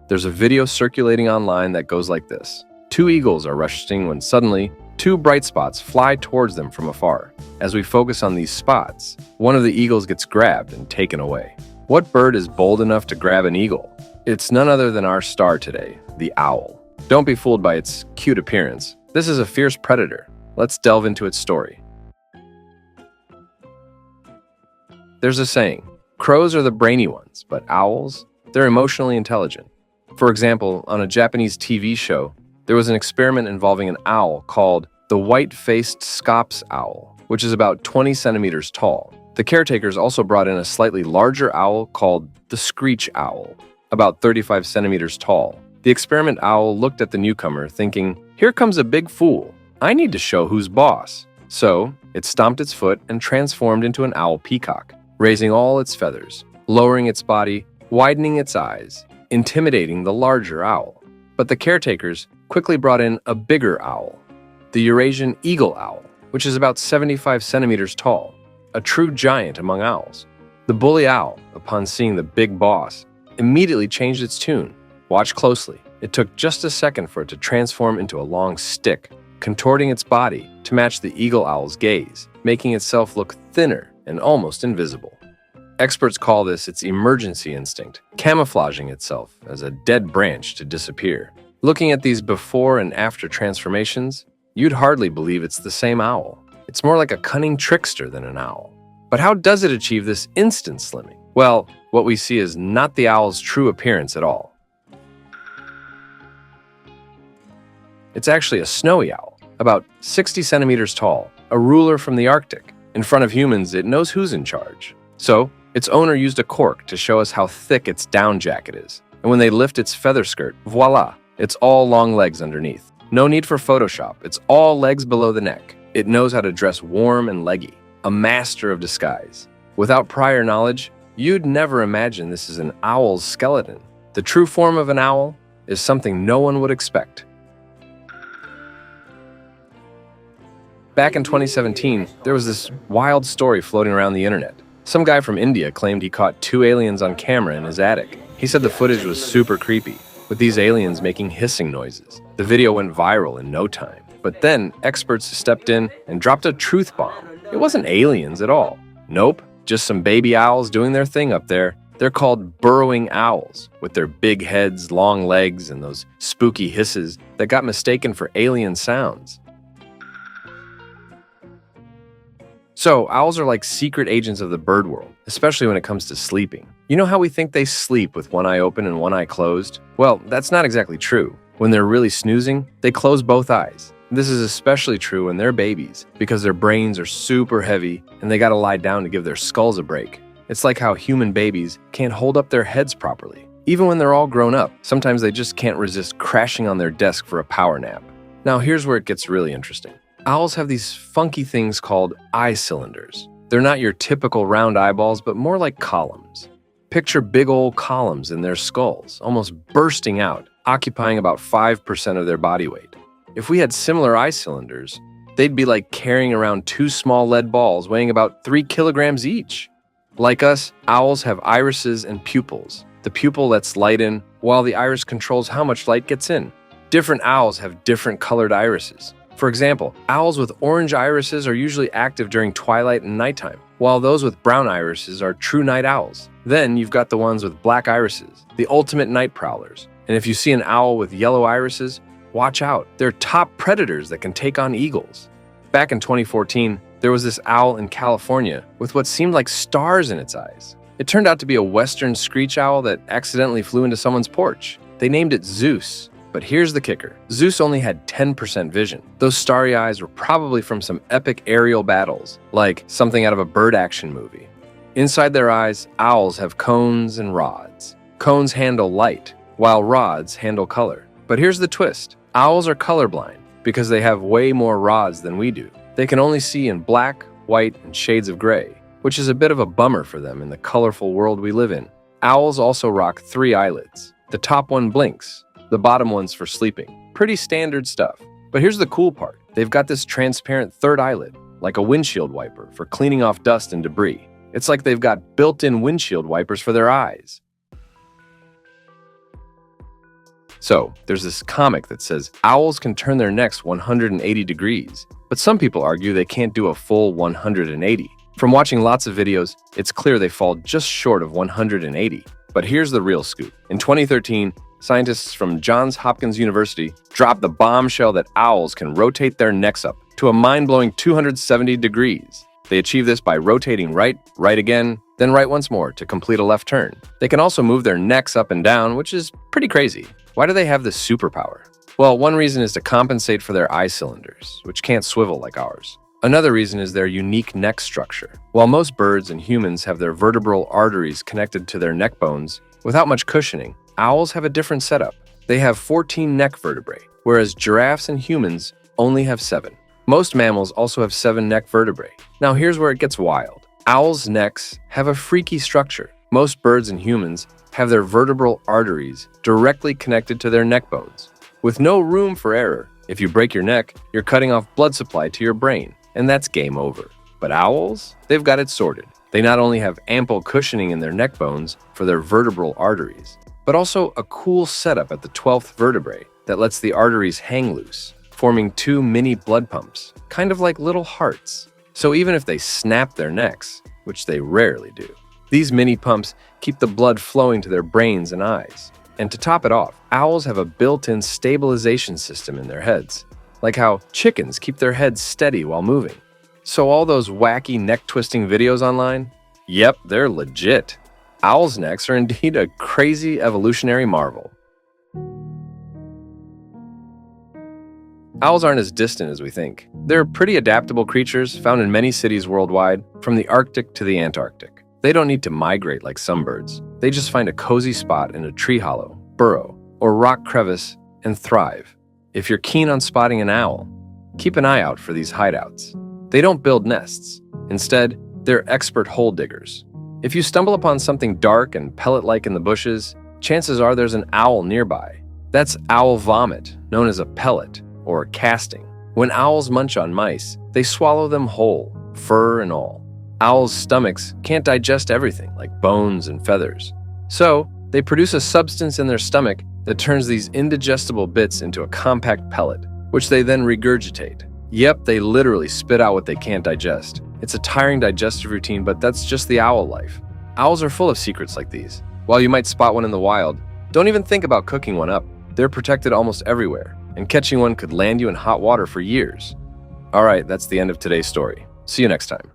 There's a video circulating online that goes like this. Two eagles are rushing when suddenly, two bright spots fly towards them from afar. As we focus on these spots, one of the eagles gets grabbed and taken away. What bird is bold enough to grab an eagle? It's none other than our star today, the owl. Don't be fooled by its cute appearance. This is a fierce predator. Let's delve into its story. There's a saying, crows are the brainy ones, but owls, they're emotionally intelligent. For example, on a Japanese TV show, there was an experiment involving an owl called the white-faced scops owl, which is about 20 centimeters tall. The caretakers also brought in a slightly larger owl called the screech owl, about 35 centimeters tall. The experiment owl looked at the newcomer thinking, here comes a big fool. I need to show who's boss. So, it stomped its foot and transformed into an owl peacock, raising all its feathers, lowering its body, widening its eyes, intimidating the larger owl. But the caretakers quickly brought in a bigger owl, the Eurasian eagle owl, which is about 75 centimeters tall, a true giant among owls. The bully owl, upon seeing the big boss, immediately changed its tune. Watch closely. It took just a second for it to transform into a long stick, contorting its body to match the eagle owl's gaze, making itself look thinner and almost invisible. Experts call this its emergency instinct, camouflaging itself as a dead branch to disappear. Looking at these before and after transformations, you'd hardly believe it's the same owl. It's more like a cunning trickster than an owl. But how does it achieve this instant slimming? Well, what we see is not the owl's true appearance at all. It's actually a snowy owl, about 60 centimeters tall, a ruler from the Arctic. In front of humans, it knows who's in charge. So, its owner used a cork to show us how thick its down jacket is. And when they lift its feather skirt, voila, it's all long legs underneath. No need for Photoshop, it's all legs below the neck. It knows how to dress warm and leggy, a master of disguise. Without prior knowledge, you'd never imagine this is an owl's skeleton. The true form of an owl is something no one would expect. Back in 2017, there was this wild story floating around the internet. Some guy from India claimed he caught two aliens on camera in his attic. He said the footage was super creepy, with these aliens making hissing noises. The video went viral in no time. But then, experts stepped in and dropped a truth bomb. It wasn't aliens at all. Nope, just some baby owls doing their thing up there. They're called burrowing owls, with their big heads, long legs, and those spooky hisses that got mistaken for alien sounds. So, owls are like secret agents of the bird world, especially when it comes to sleeping. You know how we think they sleep with one eye open and one eye closed? Well, that's not exactly true. When they're really snoozing, they close both eyes. This is especially true when they're babies, because their brains are super heavy and they gotta lie down to give their skulls a break. It's like how human babies can't hold up their heads properly. Even when they're all grown up, sometimes they just can't resist crashing on their desk for a power nap. Now here's where it gets really interesting. Owls have these funky things called eye cylinders. They're not your typical round eyeballs, but more like columns. Picture big old columns in their skulls, almost bursting out, occupying about 5% of their body weight. If we had similar eye cylinders, they'd be like carrying around two small lead balls weighing about 3 kilograms each. Like us, owls have irises and pupils. The pupil lets light in, while the iris controls how much light gets in. Different owls have different colored irises. For example, owls with orange irises are usually active during twilight and nighttime, while those with brown irises are true night owls. Then you've got the ones with black irises, the ultimate night prowlers. And if you see an owl with yellow irises, watch out. They're top predators that can take on eagles. Back in 2014, there was this owl in California with what seemed like stars in its eyes. It turned out to be a western screech owl that accidentally flew into someone's porch. They named it Zeus. But here's the kicker. Zeus only had 10% vision. Those starry eyes were probably from some epic aerial battles, like something out of a bird action movie. Inside their eyes, owls have cones and rods. Cones handle light, while rods handle color. But here's the twist. Owls are colorblind because they have way more rods than we do. They can only see in black, white, and shades of gray, which is a bit of a bummer for them in the colorful world we live in. Owls also rock 3 eyelids. The top one blinks. The bottom one's for sleeping. Pretty standard stuff. But here's the cool part. They've got this transparent third eyelid, like a windshield wiper for cleaning off dust and debris. It's like they've got built-in windshield wipers for their eyes. So, there's this comic that says owls can turn their necks 180 degrees, but some people argue they can't do a full 180. From watching lots of videos, it's clear they fall just short of 180. But here's the real scoop. In 2013, scientists from Johns Hopkins University dropped the bombshell that owls can rotate their necks up to a mind-blowing 270 degrees. They achieve this by rotating right again, then right once more to complete a left turn. They can also move their necks up and down, which is pretty crazy. Why do they have this superpower? Well, one reason is to compensate for their eye cylinders, which can't swivel like ours. Another reason is their unique neck structure. While most birds and humans have their vertebral arteries connected to their neck bones without much cushioning, owls have a different setup. They have 14 neck vertebrae, whereas giraffes and humans only have 7. Most mammals also have 7 neck vertebrae. Now here's where it gets wild. Owls' necks have a freaky structure. Most birds and humans have their vertebral arteries directly connected to their neck bones, with no room for error. If you break your neck, you're cutting off blood supply to your brain, and that's game over. But owls, they've got it sorted. They not only have ample cushioning in their neck bones for their vertebral arteries, but also a cool setup at the 12th vertebrae that lets the arteries hang loose, forming 2 mini blood pumps, kind of like little hearts. So even if they snap their necks, which they rarely do, these mini pumps keep the blood flowing to their brains and eyes. And to top it off, owls have a built-in stabilization system in their heads, like how chickens keep their heads steady while moving. So all those wacky neck-twisting videos online? Yep, they're legit. Owls' necks are indeed a crazy evolutionary marvel. Owls aren't as distant as we think. They're pretty adaptable creatures found in many cities worldwide, from the Arctic to the Antarctic. They don't need to migrate like some birds. They just find a cozy spot in a tree hollow, burrow, or rock crevice and thrive. If you're keen on spotting an owl, keep an eye out for these hideouts. They don't build nests. Instead, they're expert hole diggers. If you stumble upon something dark and pellet-like in the bushes, chances are there's an owl nearby. That's owl vomit, known as a pellet or casting. When owls munch on mice, they swallow them whole, fur and all. Owls' stomachs can't digest everything, like bones and feathers. So, they produce a substance in their stomach that turns these indigestible bits into a compact pellet, which they then regurgitate. Yep, they literally spit out what they can't digest. It's a tiring digestive routine, but that's just the owl life. Owls are full of secrets like these. While you might spot one in the wild, don't even think about cooking one up. They're protected almost everywhere, and catching one could land you in hot water for years. Alright, that's the end of today's story. See you next time.